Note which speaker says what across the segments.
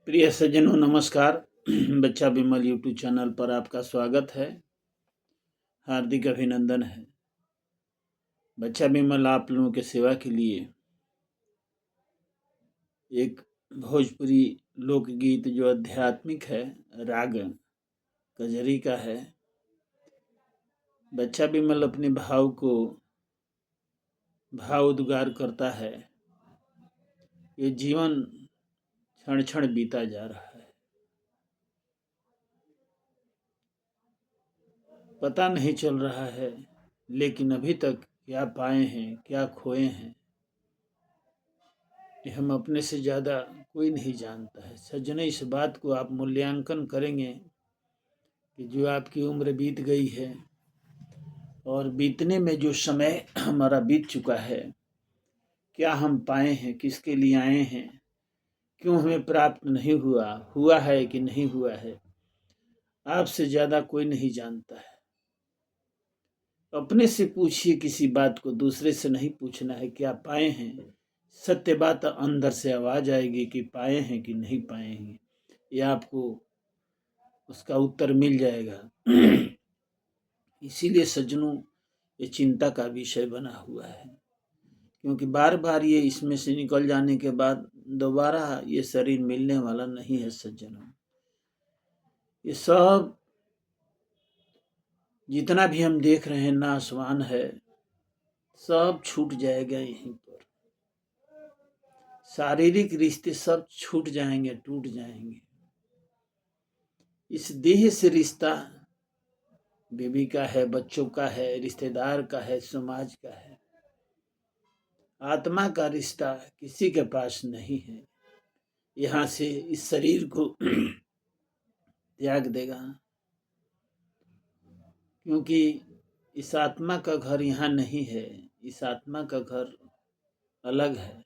Speaker 1: प्रिय सज्जनों नमस्कार। बच्चा विमल यूट्यूब चैनल पर आपका स्वागत है, हार्दिक अभिनंदन है। बच्चा विमल आप लोगों के सेवा के लिए एक भोजपुरी लोकगीत जो आध्यात्मिक है, राग कजरी का है। बच्चा विमल अपने भाव को भाव उद्गार करता है। ये जीवन क्षण क्षण बीता जा रहा है, पता नहीं चल रहा है, लेकिन अभी तक क्या पाए हैं क्या खोए हैं ये हम अपने से ज़्यादा कोई नहीं जानता है। सज्जनों, इस बात को आप मूल्यांकन करेंगे कि जो आपकी उम्र बीत गई है और बीतने में जो समय हमारा बीत चुका है, क्या हम पाए हैं, किसके लिए आए हैं, क्यों हमें प्राप्त नहीं हुआ है कि नहीं हुआ है, आपसे ज़्यादा कोई नहीं जानता है। अपने से पूछिए किसी बात को, दूसरे से नहीं पूछना है क्या पाए हैं। सत्य बात अंदर से आवाज आएगी कि पाए हैं कि नहीं पाए हैं, ये आपको उसका उत्तर मिल जाएगा। इसीलिए सज्जनों, ये चिंता का विषय बना हुआ है, क्योंकि बार बार ये इसमें से निकल जाने के बाद दोबारा ये शरीर मिलने वाला नहीं है। सज्जनों, ये सब जितना भी हम देख रहे हैं नाशवान है, सब छूट जाएगा यहीं पर। शारीरिक रिश्ते सब छूट जाएंगे, टूट जाएंगे। इस देह से रिश्ता बीवी का है, बच्चों का है, रिश्तेदार का है, समाज का है। आत्मा का रिश्ता किसी के पास नहीं है। यहाँ से इस शरीर को त्याग देगा, क्योंकि इस आत्मा का घर यहाँ नहीं है। इस आत्मा का घर अलग है।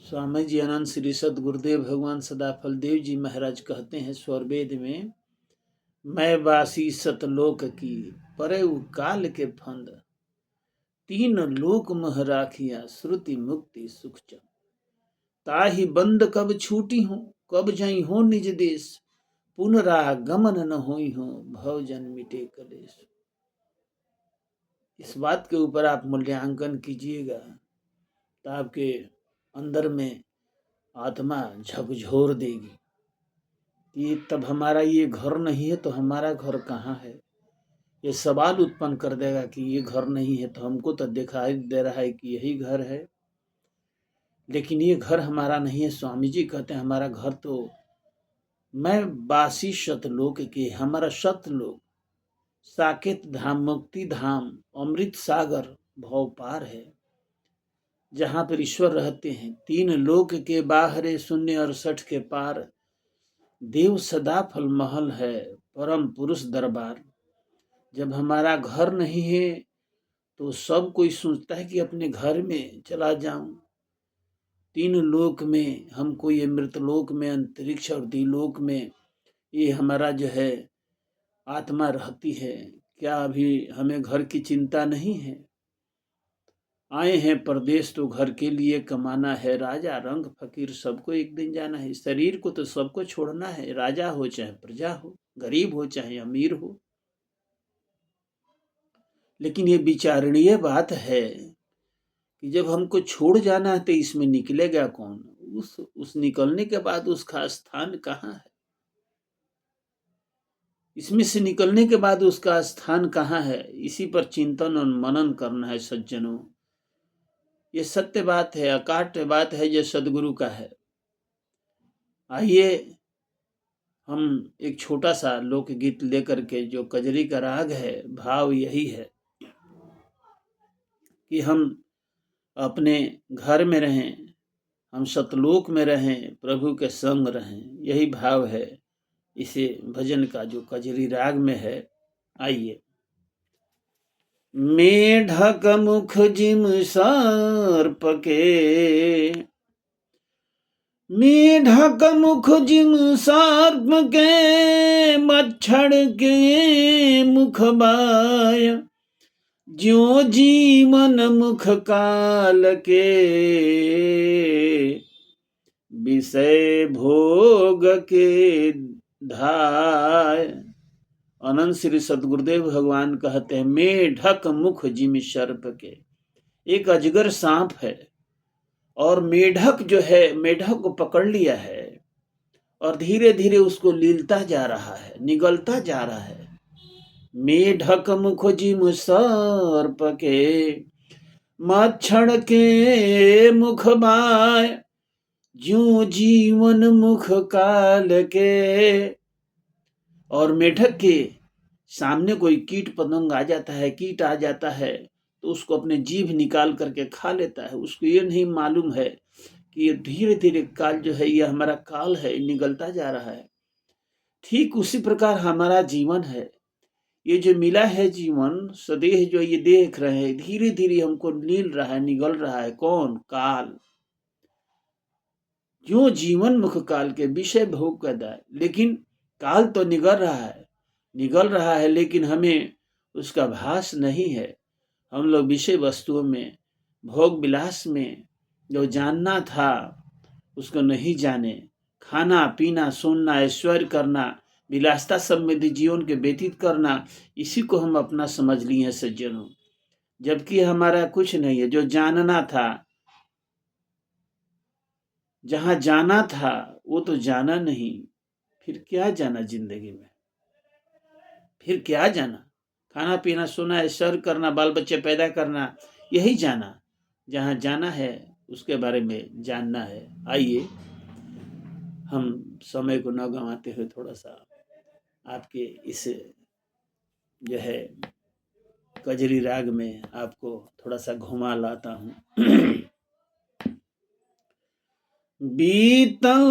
Speaker 1: स्वामी जी अनंत श्री सदगुरुदेव भगवान सदाफल देव जी महाराज कहते हैं स्वरवेद में, मैं वासी सतलोक की परे काल के फंद, तीन लोक मह राखिया श्रुति मुक्ति सुख चंद, ताहि बंद कब छूटी हूँ, कब जाई हो निज देश, पुनरागमन न होई हो, भव जन मिटे कलेश। इस बात के ऊपर आप मूल्यांकन कीजिएगा तो आपके अंदर में आत्मा झकझोर देगी कि तब हमारा ये घर नहीं है तो हमारा घर कहाँ है। ये सवाल उत्पन्न कर देगा कि ये घर नहीं है तो हमको तो दिखाई दे रहा है कि यही घर है, लेकिन ये घर हमारा नहीं है। स्वामी जी कहते हैं हमारा घर तो मैं बासी शतलोक के, हमारा शतलोक साकेत धाम, मुक्ति धाम, अमृत सागर भव पार है, जहाँ पर ईश्वर रहते हैं। तीन लोक के बाहरे शून्य 68 के पार, देव सदा फल महल है, परम पुरुष दरबार। जब हमारा घर नहीं है तो सब कोई सोचता है कि अपने घर में चला जाऊं। तीन लोक में हमको, ये मृतलोक में, अंतरिक्ष और दिलोक में ये हमारा जो है आत्मा रहती है। क्या अभी हमें घर की चिंता नहीं है? आए हैं परदेश तो घर के लिए कमाना है, राजा रंग फकीर सबको एक दिन जाना है। शरीर को तो सबको छोड़ना है, राजा हो चाहे प्रजा हो, गरीब हो चाहे अमीर हो। लेकिन ये विचारणीय बात है कि जब हमको छोड़ जाना है तो इसमें निकलेगा कौन? उस निकलने के बाद उसका स्थान कहाँ है? इसमें से निकलने के बाद उसका स्थान कहाँ है? इसी पर चिंतन और मनन करना है सज्जनों। ये सत्य बात है, अकाट्य बात है, जो सदगुरु का है। आइए हम एक छोटा सा लोकगीत लेकर के, जो कजरी का राग है, भाव यही है कि हम अपने घर में रहें, हम सतलोक में रहें, प्रभु के संग रहें। यही भाव है इसे भजन का, जो कजरी राग में है। आइए। मेढक मुख जिम सर्प के, मेढक मुख जिम सर्प के, मच्छर के मुख बाय, ज्यों जीवन मुख काल के, विषय भोग के धाय। अनंत श्री सदगुरुदेव भगवान कहते हैं, मेढक मुख जिमि सर्प के। एक अजगर सांप है और मेढक जो है, मेढक को पकड़ लिया है और धीरे धीरे उसको लीलता जा रहा है, निगलता जा रहा है। मेढक मुख जिमि सर्प के, मच्छर के मुख बाय, ज्यों जीवन मुख काल के। और मेढक के सामने कोई कीट पतंग आ जाता है, कीट आ जाता है तो उसको अपने जीभ निकाल करके खा लेता है। उसको ये नहीं मालूम है कि ये धीरे धीरे काल जो है, ये हमारा काल है, निगलता जा रहा है। ठीक उसी प्रकार हमारा जीवन है। ये जो मिला है जीवन, सदेह जो ये देख रहे हैं, धीरे धीरे हमको नील रहा है, निगल रहा है। कौन? काल। जो जीवन मुख काल के, विषय भोग का दाय। लेकिन काल तो निगल रहा है, लेकिन हमें उसका भास नहीं है। हम लोग विषय वस्तुओं में, भोग विलास में जो जानना था उसको नहीं जाने। खाना पीना, सोना, ऐश्वर्य करना, विलासता समृद्धि जीवन के व्यतीत करना, इसी को हम अपना समझ लिए हैं सज्जनों। जबकि हमारा कुछ नहीं है। जो जानना था, जहां जाना था वो तो जाना नहीं। फिर क्या जाना जिंदगी में? फिर क्या जाना? खाना पीना, सोना, ऐश्वर्य करना, बाल बच्चे पैदा करना, यही जाना। जहां जाना है उसके बारे में जानना है। आइए हम समय को न गंवाते हुए थोड़ा सा आपके इस जो है कजरी राग में आपको थोड़ा सा घुमा लाता हूँ। बीतल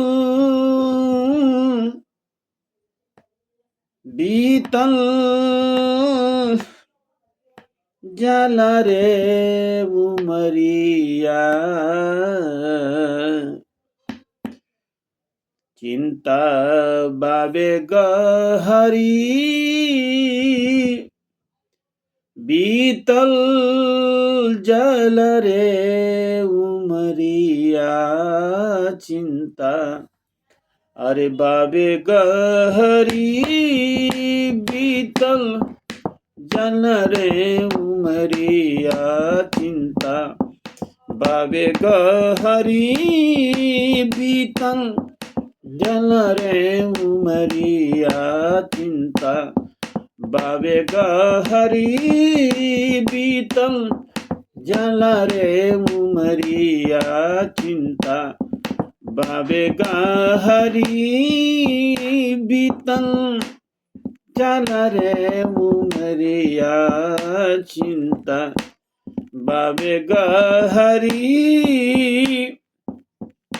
Speaker 1: जाला रे उमरिया, चिंता बाबे गहरी, बीतल जल रे उमरिया, चिंता अरे बाबे गहरी, बीतल जल रे उमरिया, चिंता बाबे गहरी, बीतल जल रे उमरिया, चिंता बाबे गहरी, बीतल जल रे उमरिया, चिंता बाबे गहरी, बीतल जल रे उमरिया, चिंता बाबे गहरी।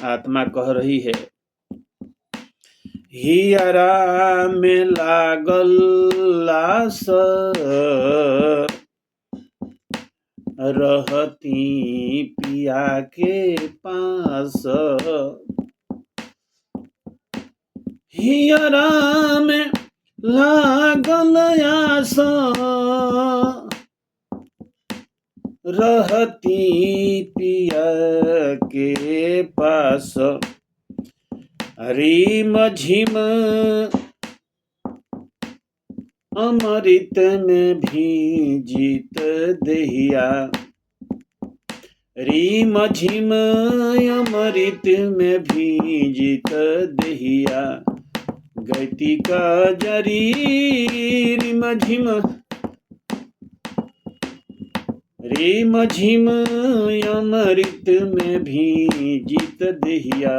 Speaker 1: आत्मा कह रही है, हियरा में लागल लाश, रहती पिया के पास। हियरा में लागल आस, रहती पिया के पास। रीम झिम अमृत में भीजित देहिया, रीम झिम अमृत में भीजित देहिया। गति का जरी रीम झिम अमृत में भीजित देहिया।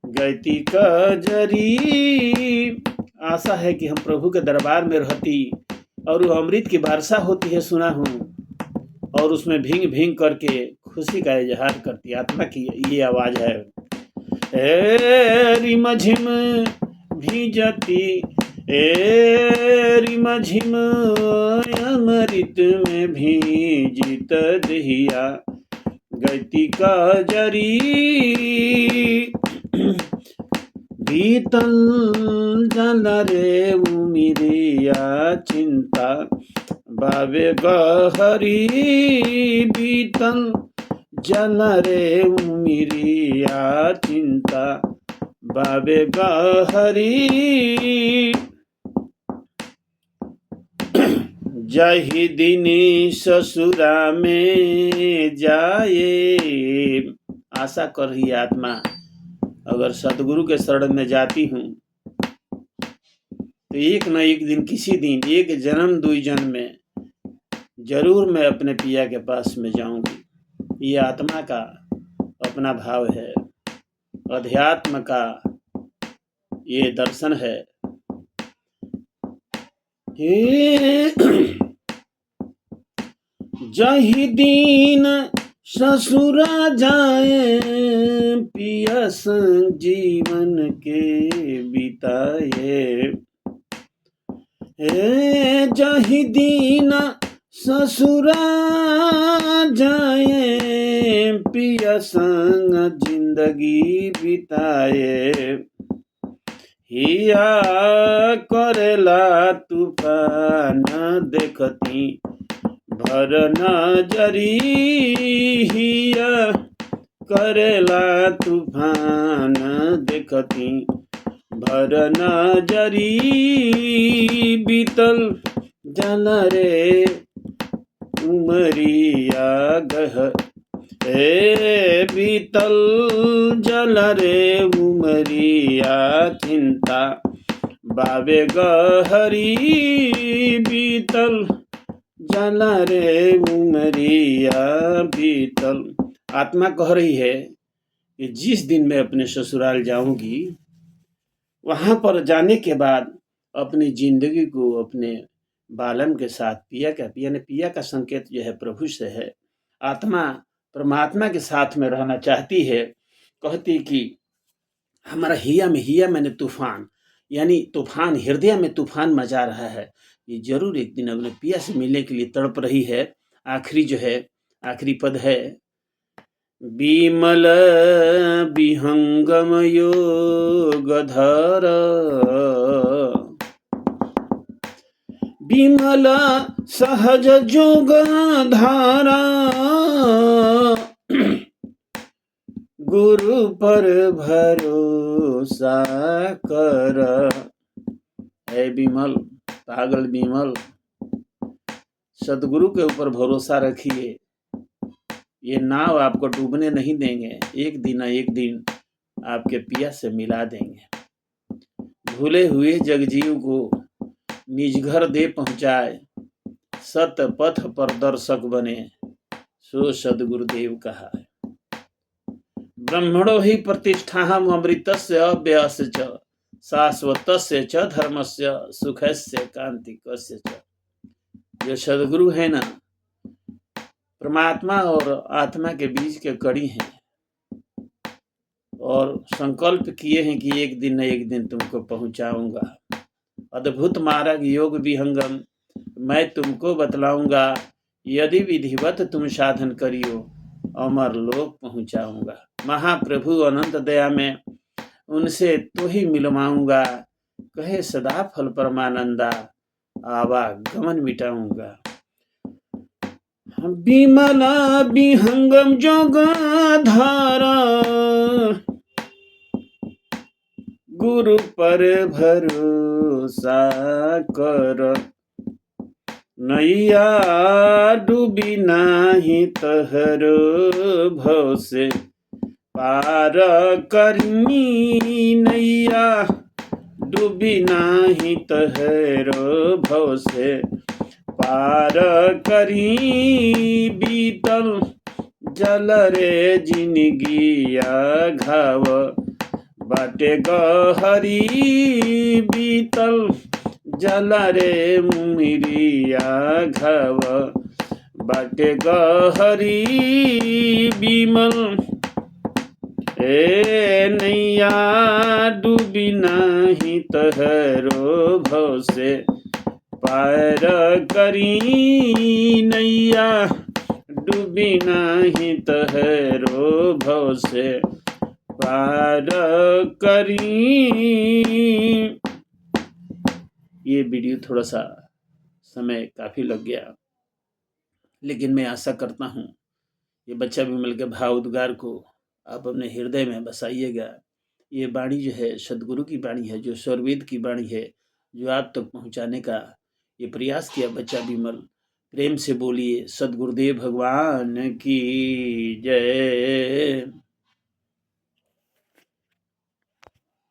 Speaker 1: गति का जरी। आशा है कि हम प्रभु के दरबार में रहती और वो अमृत की वर्षा होती है, सुना हूँ, और उसमें भींग भींग करके खुशी का इजहार करती। आत्मा की ये आवाज है, रिम झिम भीजती, रिम झिम अमृत में भीजित देहिया। गति का जरी बीतल जल रे उमरिया, चिंता बाबे गहरी, बीतल जल रे उमिरिया चिंता बाबे गहरी जही दिनी ससुरा में जाए। आशा कर रही आत्मा अगर सतगुरु के शरण में जाती हूँ तो एक न एक दिन, किसी दिन, एक जन्म 2 जन्म में जरूर मैं अपने पिया के पास में जाऊंगी। ये आत्मा का अपना भाव है, अध्यात्म का ये दर्शन है। जही दिन ससुरा जाए पिया संग जीवन के बिताए। जही दिन ससुरा जाए पिया संग जिंदगी बिताए। हिया करेला तूफान देखती भर नजरी। हिया करेला तूफान देखती भर नजरी। बीतल जल रे उमरिया गह बीतल जल रे उमरिया चिंता बाबे गहरी। बीतल जल रे उमरिया बीतल। आत्मा कह रही है कि जिस दिन मैं अपने ससुराल जाऊंगी, वहां पर जाने के बाद अपनी जिंदगी को अपने बालन के साथ पिया का संकेत जो है प्रभु से है। आत्मा परमात्मा के साथ में रहना चाहती है। कहती कि हमारा हिया मैंने तूफान, यानी तूफान, हृदय में तूफान मचा रहा है। ये जरूर एक दिन अपने पिया से मिलने के लिए तड़प रही है। आखिरी जो है, आखिरी पद है, विमल विहंगम योगधर विमल सहज जोग धारा गुरु पर भरोसा कर। है विमल, पागल विमल, सदगुरु के ऊपर भरोसा रखिए। ये नाव आपको डूबने नहीं देंगे। एक दिन न एक दिन आपके पिया से मिला देंगे। भूले हुए जगजीव को निज घर दे पहुंचाए, सत पथ पर दर्शक बने, सो सदगुरुदेव कहा है। ब्रह्मणो ही प्रतिष्ठाहम अमृतस्य अव्ययस्य च शाश्वतस्य च धर्मस्य सुखस्य कांतिकस्य च। जो सदगुरु है ना, परमात्मा और आत्मा के बीच के कड़ी हैं और संकल्प किए हैं कि एक दिन न एक दिन तुमको पहुंचाऊंगा। अद्भुत मार्ग योग विहंगम मैं तुमको बतलाऊंगा। यदि विधिवत तुम साधन करियो, अमर लोक पहुंचाऊंगा। महाप्रभु अनंत दया में उनसे तो ही मिलवाऊंगा। कहे सदा फल परमानंदा, आवागमन मिटाऊंगा। विमला विहंगम जोग धारा गुरु पर भरोसा कर। नैया डूबी नाही तहरो भव से पार करनी। नैया डूबी नाही तहरो भव से पार करी। बीतल जल रे जिनगिया घाव बाटे गहरी। बीतल जल रे उमरिया घाव बाटे गहरी। विमल नैया डूबी नाही तहरो भव से पार करी। नैया डूबी नाही तहरो भव से पार करी। ये वीडियो थोड़ा सा समय काफी लग गया, लेकिन मैं आशा करता हूँ ये बच्चा विमल के भाव उद्गार को आप अपने हृदय में बसाइएगा। ये वाणी जो है सदगुरु की वाणी है, जो स्वरवेद की वाणी है, जो आप तक पहुंचाने का ये प्रयास किया बच्चा विमल। प्रेम से बोलिए सदगुरुदेव भगवान की जय।